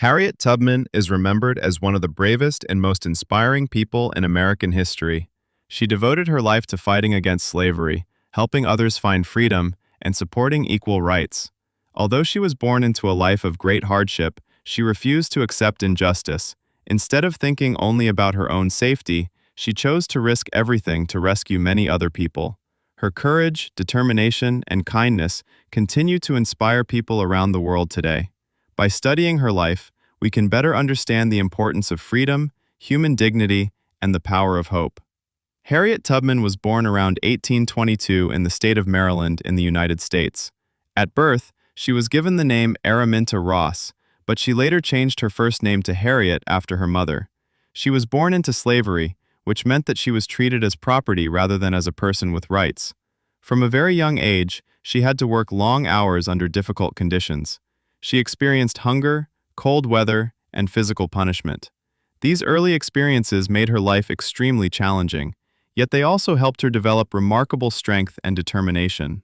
Harriet Tubman is remembered as one of the bravest and most inspiring people in American history. She devoted her life to fighting against slavery, helping others find freedom, and supporting equal rights. Although she was born into a life of great hardship, she refused to accept injustice. Instead of thinking only about her own safety, she chose to risk everything to rescue many other people. Her courage, determination, and kindness continue to inspire people around the world today. By studying her life, we can better understand the importance of freedom, human dignity, and the power of hope. Harriet Tubman was born around 1822 in the state of Maryland in the United States. At birth, she was given the name Araminta Ross, but she later changed her first name to Harriet after her mother. She was born into slavery, which meant that she was treated as property rather than as a person with rights. From a very young age, she had to work long hours under difficult conditions. She experienced hunger, cold weather, and physical punishment. These early experiences made her life extremely challenging, yet they also helped her develop remarkable strength and determination.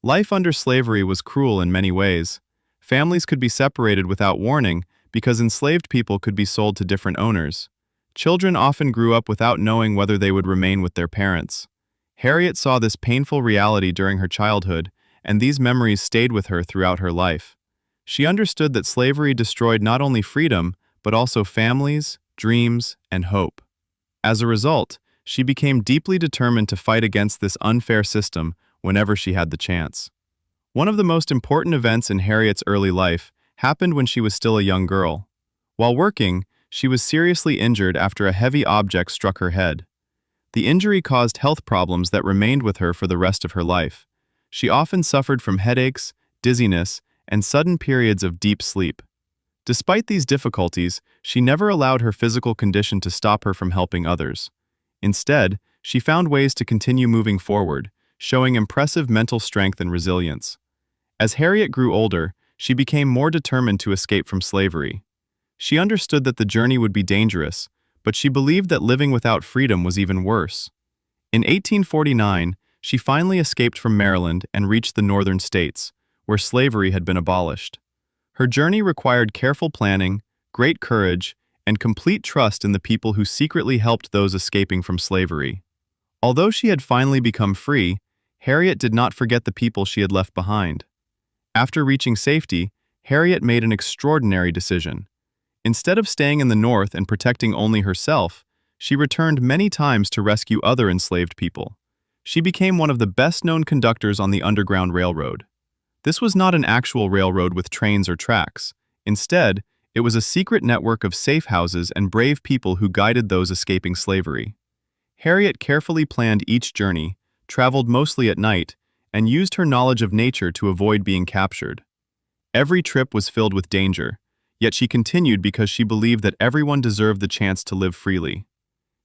Life under slavery was cruel in many ways. Families could be separated without warning because enslaved people could be sold to different owners. Children often grew up without knowing whether they would remain with their parents. Harriet saw this painful reality during her childhood, and these memories stayed with her throughout her life. She understood that slavery destroyed not only freedom, but also families, dreams, and hope. As a result, she became deeply determined to fight against this unfair system whenever she had the chance. One of the most important events in Harriet's early life happened when she was still a young girl. While working, she was seriously injured after a heavy object struck her head. The injury caused health problems that remained with her for the rest of her life. She often suffered from headaches, dizziness, and sudden periods of deep sleep. Despite these difficulties, she never allowed her physical condition to stop her from helping others. Instead, she found ways to continue moving forward, showing impressive mental strength and resilience. As Harriet grew older, she became more determined to escape from slavery. She understood that the journey would be dangerous, but she believed that living without freedom was even worse. In 1849, she finally escaped from Maryland and reached the northern states, where slavery had been abolished. Her journey required careful planning, great courage, and complete trust in the people who secretly helped those escaping from slavery. Although she had finally become free, Harriet did not forget the people she had left behind. After reaching safety, Harriet made an extraordinary decision. Instead of staying in the North and protecting only herself, she returned many times to rescue other enslaved people. She became one of the best-known conductors on the Underground Railroad. This was not an actual railroad with trains or tracks. Instead, it was a secret network of safe houses and brave people who guided those escaping slavery. Harriet carefully planned each journey, traveled mostly at night, and used her knowledge of nature to avoid being captured. Every trip was filled with danger, yet she continued because she believed that everyone deserved the chance to live freely.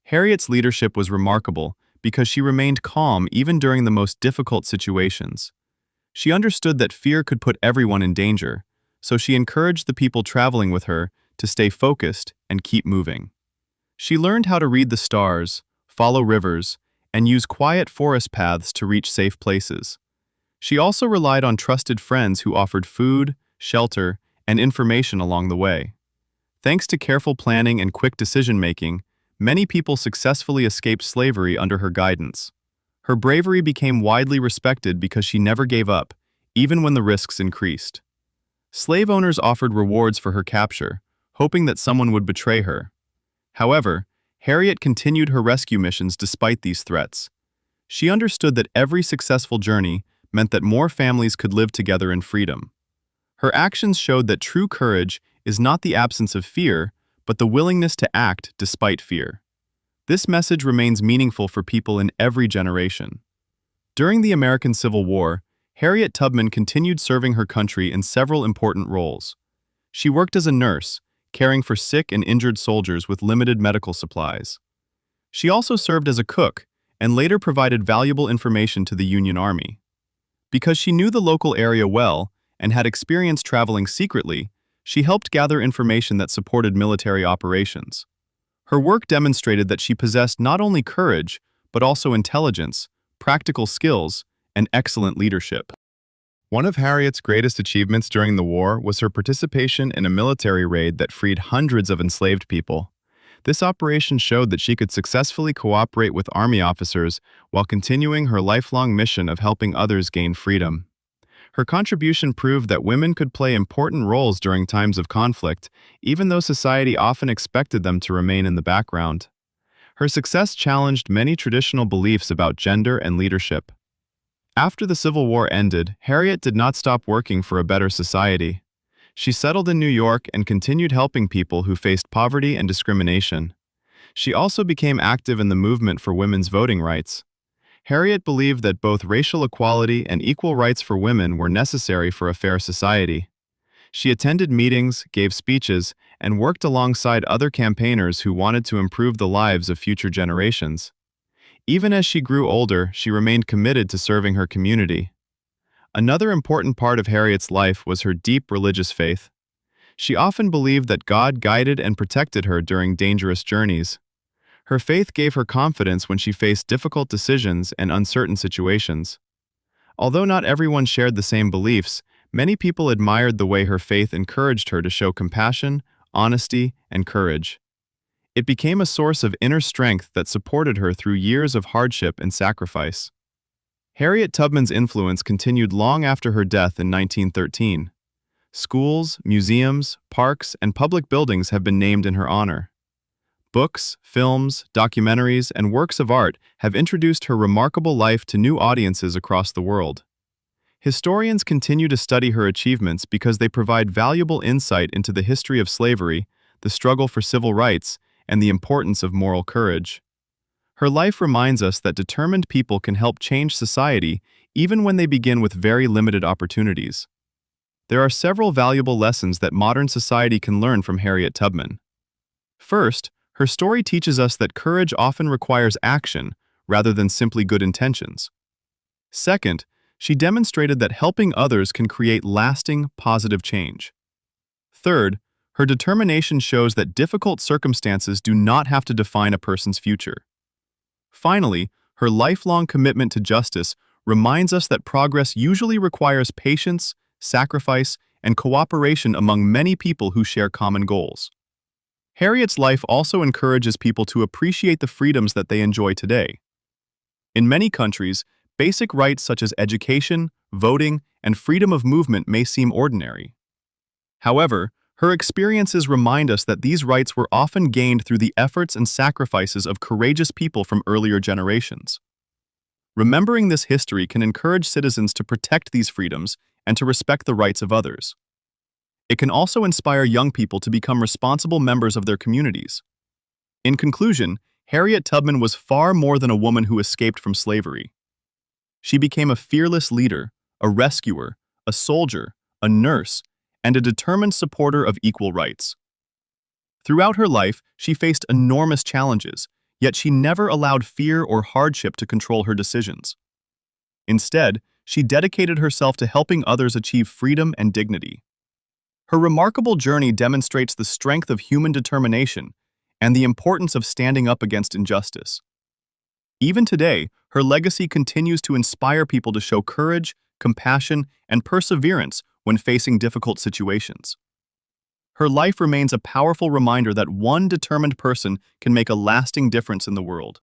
Harriet's leadership was remarkable because she remained calm even during the most difficult situations. She understood that fear could put everyone in danger, so she encouraged the people traveling with her to stay focused and keep moving. She learned how to read the stars, follow rivers, and use quiet forest paths to reach safe places. She also relied on trusted friends who offered food, shelter, and information along the way. Thanks to careful planning and quick decision-making, many people successfully escaped slavery under her guidance. Her bravery became widely respected because she never gave up, even when the risks increased. Slave owners offered rewards for her capture, hoping that someone would betray her. However, Harriet continued her rescue missions despite these threats. She understood that every successful journey meant that more families could live together in freedom. Her actions showed that true courage is not the absence of fear, but the willingness to act despite fear. This message remains meaningful for people in every generation. During the American Civil War, Harriet Tubman continued serving her country in several important roles. She worked as a nurse, caring for sick and injured soldiers with limited medical supplies. She also served as a cook and later provided valuable information to the Union Army. Because she knew the local area well and had experience traveling secretly, she helped gather information that supported military operations. Her work demonstrated that she possessed not only courage, but also intelligence, practical skills, and excellent leadership. One of Harriet's greatest achievements during the war was her participation in a military raid that freed hundreds of enslaved people. This operation showed that she could successfully cooperate with army officers while continuing her lifelong mission of helping others gain freedom. Her contribution proved that women could play important roles during times of conflict, even though society often expected them to remain in the background. Her success challenged many traditional beliefs about gender and leadership. After the Civil War ended, Harriet did not stop working for a better society. She settled in New York and continued helping people who faced poverty and discrimination. She also became active in the movement for women's voting rights. Harriet believed that both racial equality and equal rights for women were necessary for a fair society. She attended meetings, gave speeches, and worked alongside other campaigners who wanted to improve the lives of future generations. Even as she grew older, she remained committed to serving her community. Another important part of Harriet's life was her deep religious faith. She often believed that God guided and protected her during dangerous journeys. Her faith gave her confidence when she faced difficult decisions and uncertain situations. Although not everyone shared the same beliefs, many people admired the way her faith encouraged her to show compassion, honesty, and courage. It became a source of inner strength that supported her through years of hardship and sacrifice. Harriet Tubman's influence continued long after her death in 1913. Schools, museums, parks, and public buildings have been named in her honor. Books, films, documentaries, and works of art have introduced her remarkable life to new audiences across the world. Historians continue to study her achievements because they provide valuable insight into the history of slavery, the struggle for civil rights, and the importance of moral courage. Her life reminds us that determined people can help change society even when they begin with very limited opportunities. There are several valuable lessons that modern society can learn from Harriet Tubman. First, her story teaches us that courage often requires action rather than simply good intentions. Second, she demonstrated that helping others can create lasting, positive change. Third, her determination shows that difficult circumstances do not have to define a person's future. Finally, her lifelong commitment to justice reminds us that progress usually requires patience, sacrifice, and cooperation among many people who share common goals. Harriet's life also encourages people to appreciate the freedoms that they enjoy today. In many countries, basic rights such as education, voting, and freedom of movement may seem ordinary. However, her experiences remind us that these rights were often gained through the efforts and sacrifices of courageous people from earlier generations. Remembering this history can encourage citizens to protect these freedoms and to respect the rights of others. It can also inspire young people to become responsible members of their communities. In conclusion, Harriet Tubman was far more than a woman who escaped from slavery. She became a fearless leader, a rescuer, a soldier, a nurse, and a determined supporter of equal rights. Throughout her life, she faced enormous challenges, yet she never allowed fear or hardship to control her decisions. Instead, she dedicated herself to helping others achieve freedom and dignity. Her remarkable journey demonstrates the strength of human determination and the importance of standing up against injustice. Even today, her legacy continues to inspire people to show courage, compassion, and perseverance when facing difficult situations. Her life remains a powerful reminder that one determined person can make a lasting difference in the world.